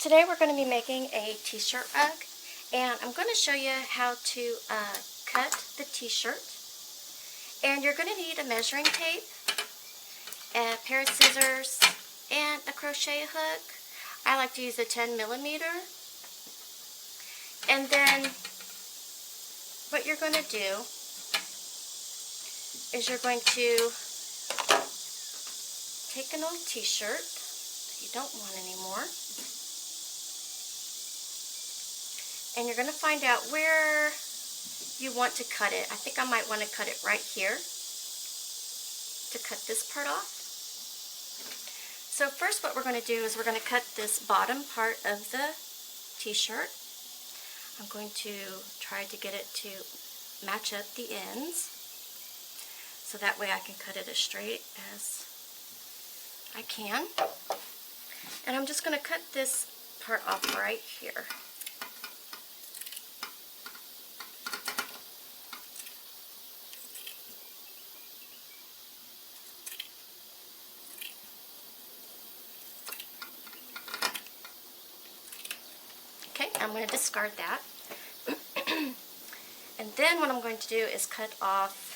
Today we're going to be making a t-shirt rug, and I'm going to show you how to cut the t-shirt. And you're going to need a measuring tape, a pair of scissors, and a crochet hook. I like to use a 10mm. And then what you're going to do is you're going to take an old t-shirt that you don't want anymore, and you're going to find out where you want to cut it. I think I might want to cut it right here to cut this part off. So first what we're going to do is we're going to cut this bottom part of the t-shirt. I'm going to try to get it to match up the ends, so that way I can cut it as straight as I can. And I'm just going to cut this part off right here. Okay, I'm going to discard that. And then what I'm going to do is cut off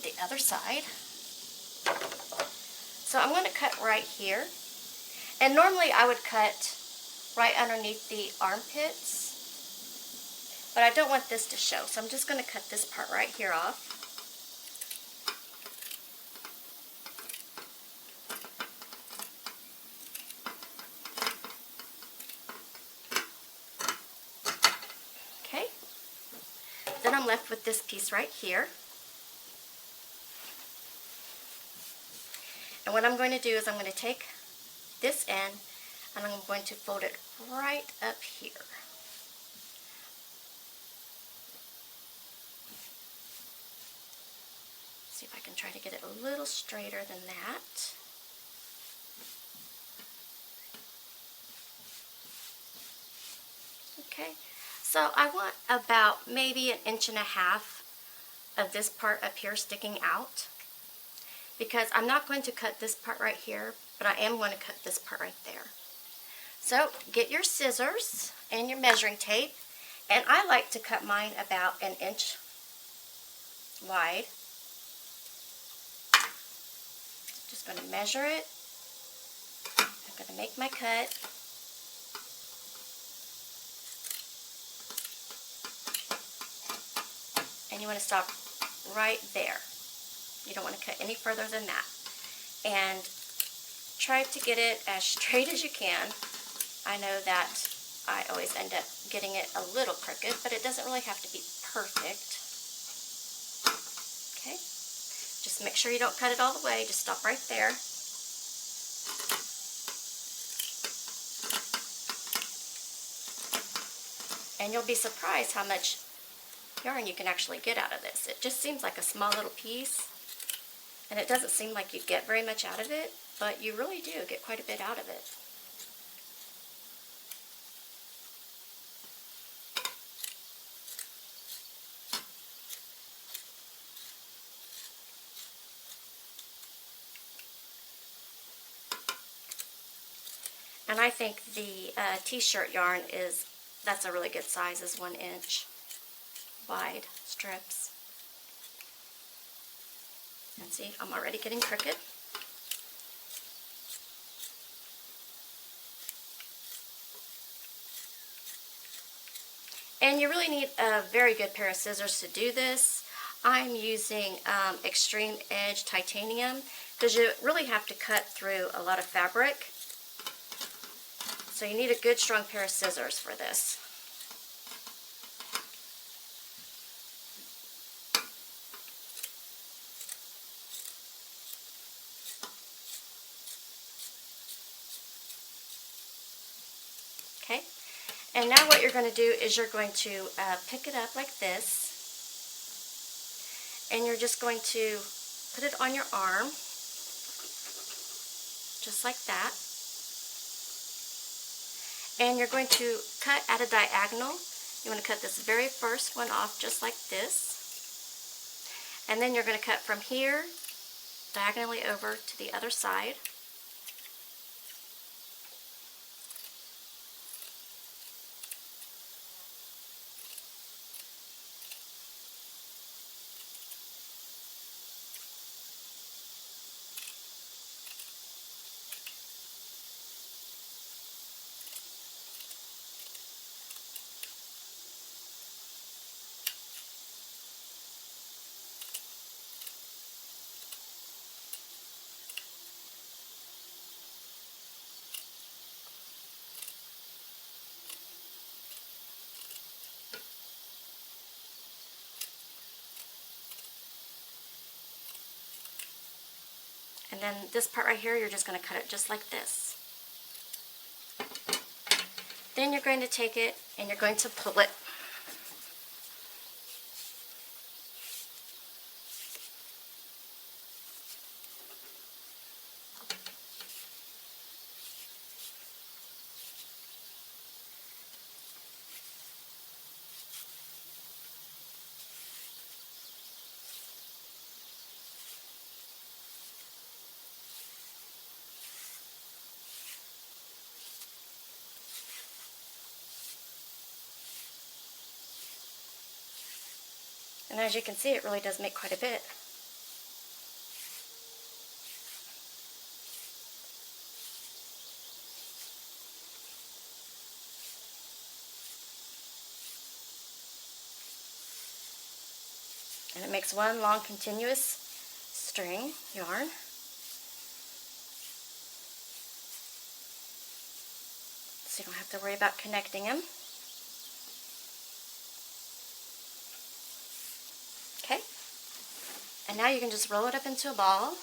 the other side. So I'm going to cut right here. And normally I would cut right underneath the armpits, but I don't want this to show, so I'm just going to cut this part right here off. Okay, then I'm left with this piece right here. And what I'm going to do is I'm going to take this end and I'm going to fold it right up here. See if I can try to get it a little straighter than that. Okay, so I want about maybe 1.5 inches of this part up here sticking out, because I'm not going to cut this part right here, but I am going to cut this part right there. So get your scissors and your measuring tape, and I like to cut mine about 1 inch wide. Just going to measure it. I'm going to make my cut. And you want to stop right there. You don't want to cut any further than that. And try to get it as straight as you can. I know that I always end up getting it a little crooked, but it doesn't really have to be perfect. Okay? Just make sure you don't cut it all the way. Just stop right there. And you'll be surprised how much yarn you can actually get out of this. It just seems like a small little piece, and it doesn't seem like you get very much out of it, but you really do get quite a bit out of it. And I think the t-shirt yarn that's a really good size, is 1 inch wide strips. And see, I'm already getting crooked. And you really need a very good pair of scissors to do this. I'm using Extreme Edge Titanium, because you really have to cut through a lot of fabric. So you need a good strong pair of scissors for this. Okay, and now what you're going to do is you're going to pick it up like this, and you're just going to put it on your arm, just like that. And you're going to cut at a diagonal. You want to cut this very first one off just like this. And then you're going to cut from here diagonally over to the other side. then this part right here, you're just going to cut it just like this. Then you're going to take it and you're going to pull it. And as you can see, it really does make quite a bit. And it makes one long continuous string yarn. So you don't have to worry about connecting them. Okay, and now you can just roll it up into a ball.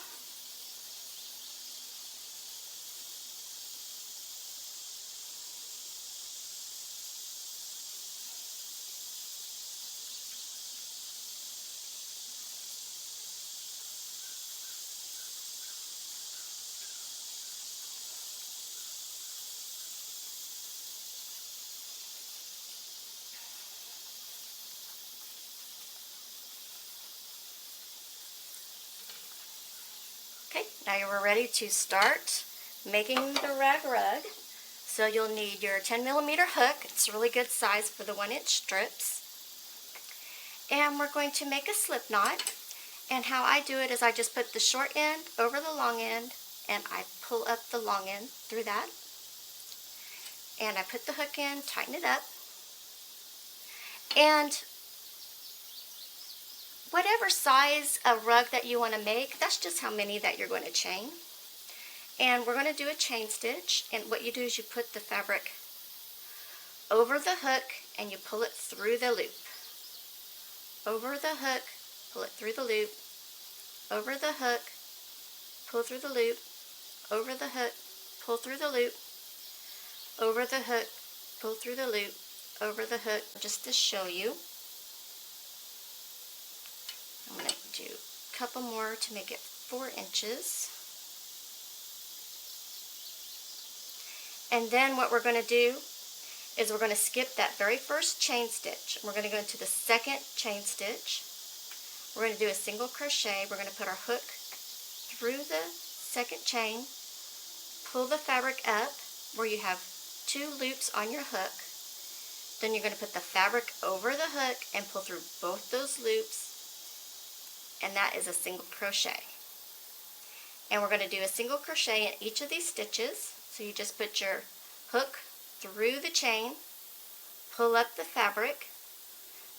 Okay, now you're ready to start making the rag rug. So you'll need your 10mm hook. It's a really good size for the 1-inch strips. And we're going to make a slip knot. And how I do it is I just put the short end over the long end and I pull up the long end through that. And I put the hook in, tighten it up. And whatever size of rug that you want to make, that's just how many that you're going to chain. And we're going to do a chain stitch, and what you do is you put the fabric over the hook and you pull it through the loop. Over the hook, pull it through the loop. Over the hook, pull through the loop. Over the hook, pull through the loop. Over the hook, pull through the loop. Over the hook, just to show you. I'm going to do a couple more to make it 4 inches. And then what we're going to do is we're going to skip that very first chain stitch. We're going to go into the second chain stitch. We're going to do a single crochet. We're going to put our hook through the second chain, pull the fabric up where you have 2 loops on your hook. Then you're going to put the fabric over the hook and pull through both those loops. And that is a single crochet. And we're going to do a single crochet in each of these stitches. So you just put your hook through the chain, pull up the fabric,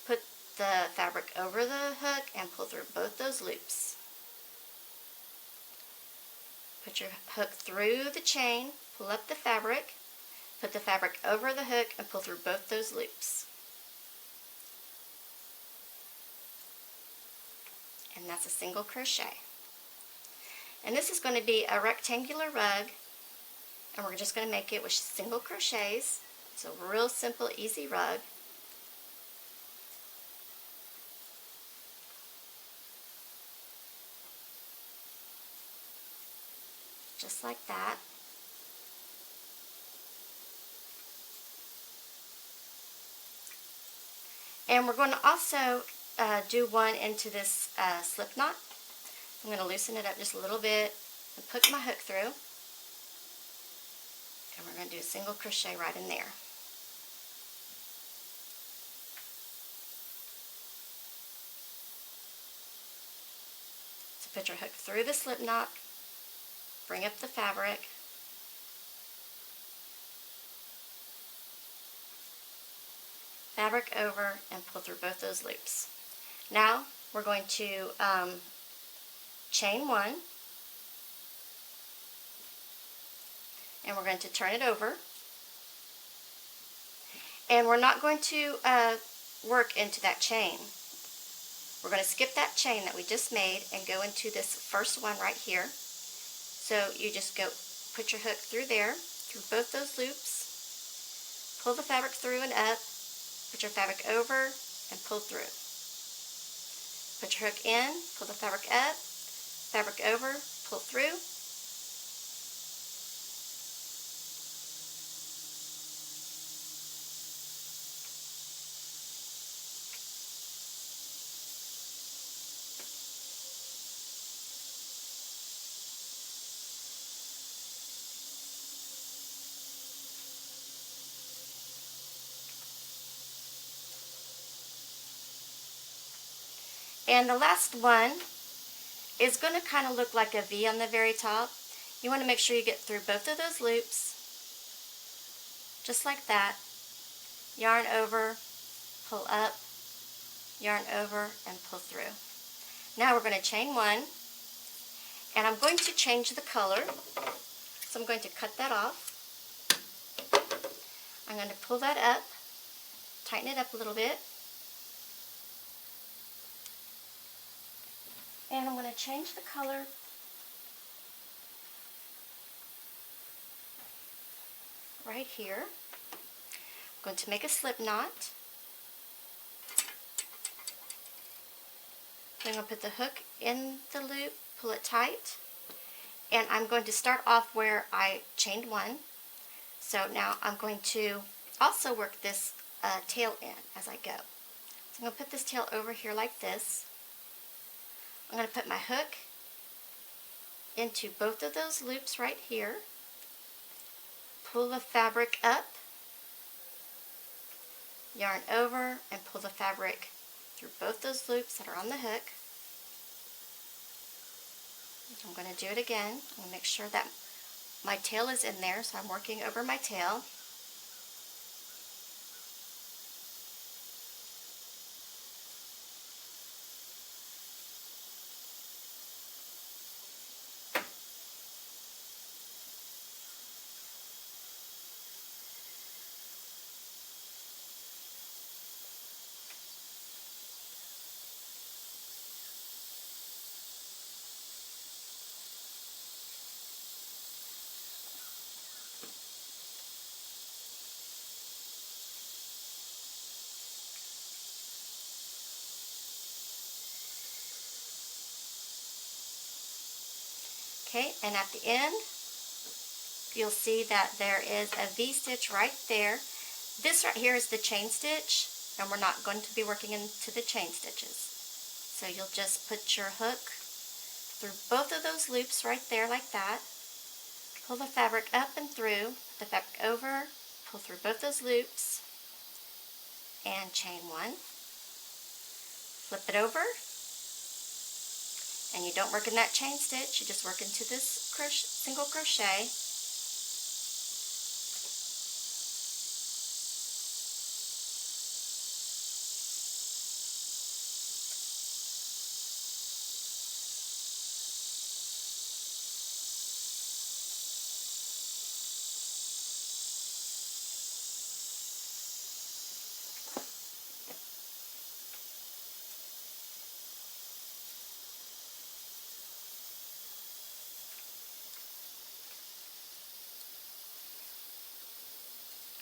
put the fabric over the hook, and pull through both those loops. Put your hook through the chain, pull up the fabric, put the fabric over the hook, and pull through both those loops. And that's a single crochet. And this is going to be a rectangular rug, and we're just going to make it with single crochets. It's a real simple, easy rug. Just like that. And we're going to also do one into this slip knot. I'm going to loosen it up just a little bit and put my hook through. And we're going to do a single crochet right in there. So put your hook through the slip knot, bring up the fabric, fabric over, and pull through both those loops. Now we're going to chain 1, and we're going to turn it over. And we're not going to work into that chain. We're going to skip that chain that we just made and go into this first one right here. So you just go put your hook through there, through both those loops, pull the fabric through and up, put your fabric over, and pull through. Put your hook in, pull the fabric up, fabric over, pull through. And the last one is going to kind of look like a V on the very top. You want to make sure you get through both of those loops, just like that. Yarn over, pull up, yarn over, and pull through. Now we're going to chain one, and I'm going to change the color. So I'm going to cut that off. I'm going to pull that up, tighten it up a little bit, and I'm going to change the color right here. I'm going to make a slip knot. I'm going to put the hook in the loop, pull it tight, and I'm going to start off where I chained one. So now I'm going to also work this tail in as I go. So I'm going to put this tail over here like this. I'm going to put my hook into both of those loops right here, pull the fabric up, yarn over, and pull the fabric through both those loops that are on the hook. I'm going to do it again. I'm going to make sure that my tail is in there, so I'm working over my tail. Okay, and at the end, you'll see that there is a V-stitch right there. This right here is the chain stitch, and we're not going to be working into the chain stitches. So you'll just put your hook through both of those loops right there like that. Pull the fabric up and through, put the fabric over, pull through both those loops, and chain one. Flip it over, and you don't work in that chain stitch, you just work into this single crochet.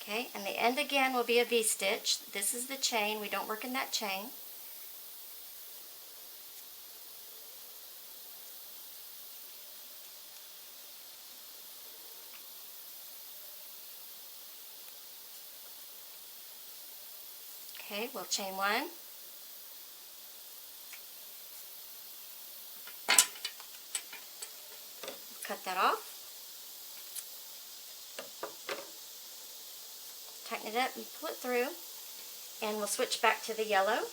Okay, and the end again will be a V-stitch. This is the chain. We don't work in that chain. Okay, we'll chain one. Cut that off. Tighten it up and pull it through, and we'll switch back to the yellow.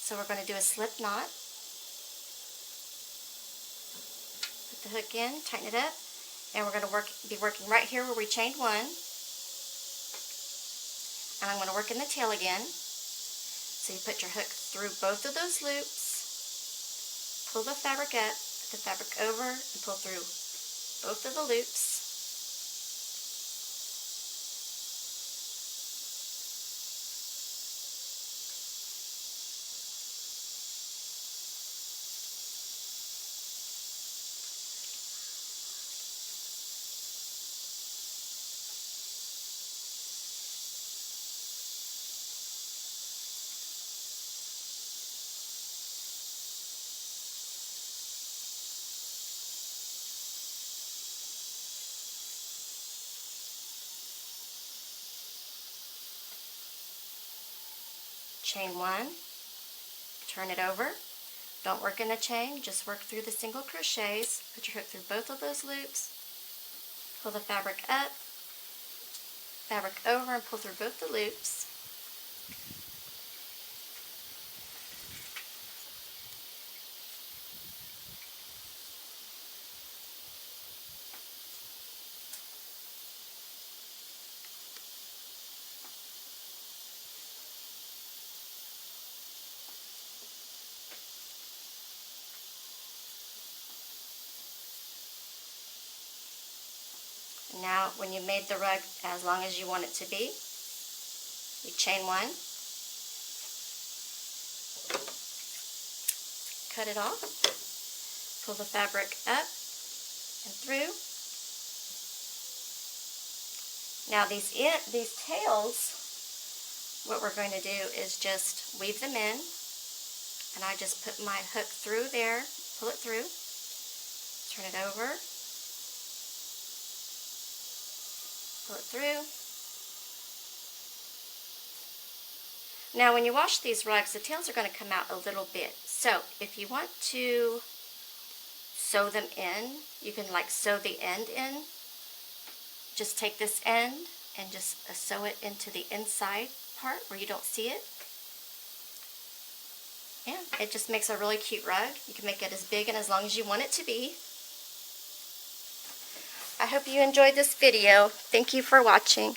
So we're going to do a slip knot. Put the hook in, tighten it up, and we're going to be working right here where we chained one. And I'm going to work in the tail again. So you put your hook through both of those loops, pull the fabric up, put the fabric over, and pull through both of the loops. chain 1, turn it over. Don't work in a chain, just work through the single crochets. Put your hook through both of those loops, pull the fabric up, fabric over, and pull through both the loops. Now, when you made the rug as long as you want it to be, you chain 1, cut it off, pull the fabric up and through. Now these tails, what we're going to do is just weave them in, and I just put my hook through there, pull it through, turn it over, pull it through. Now when you wash these rugs, the tails are going to come out a little bit. So if you want to sew them in, you can like sew the end in. Just take this end and just sew it into the inside part where you don't see it. Yeah, it just makes a really cute rug. You can make it as big and as long as you want it to be. I hope you enjoyed this video. Thank you for watching.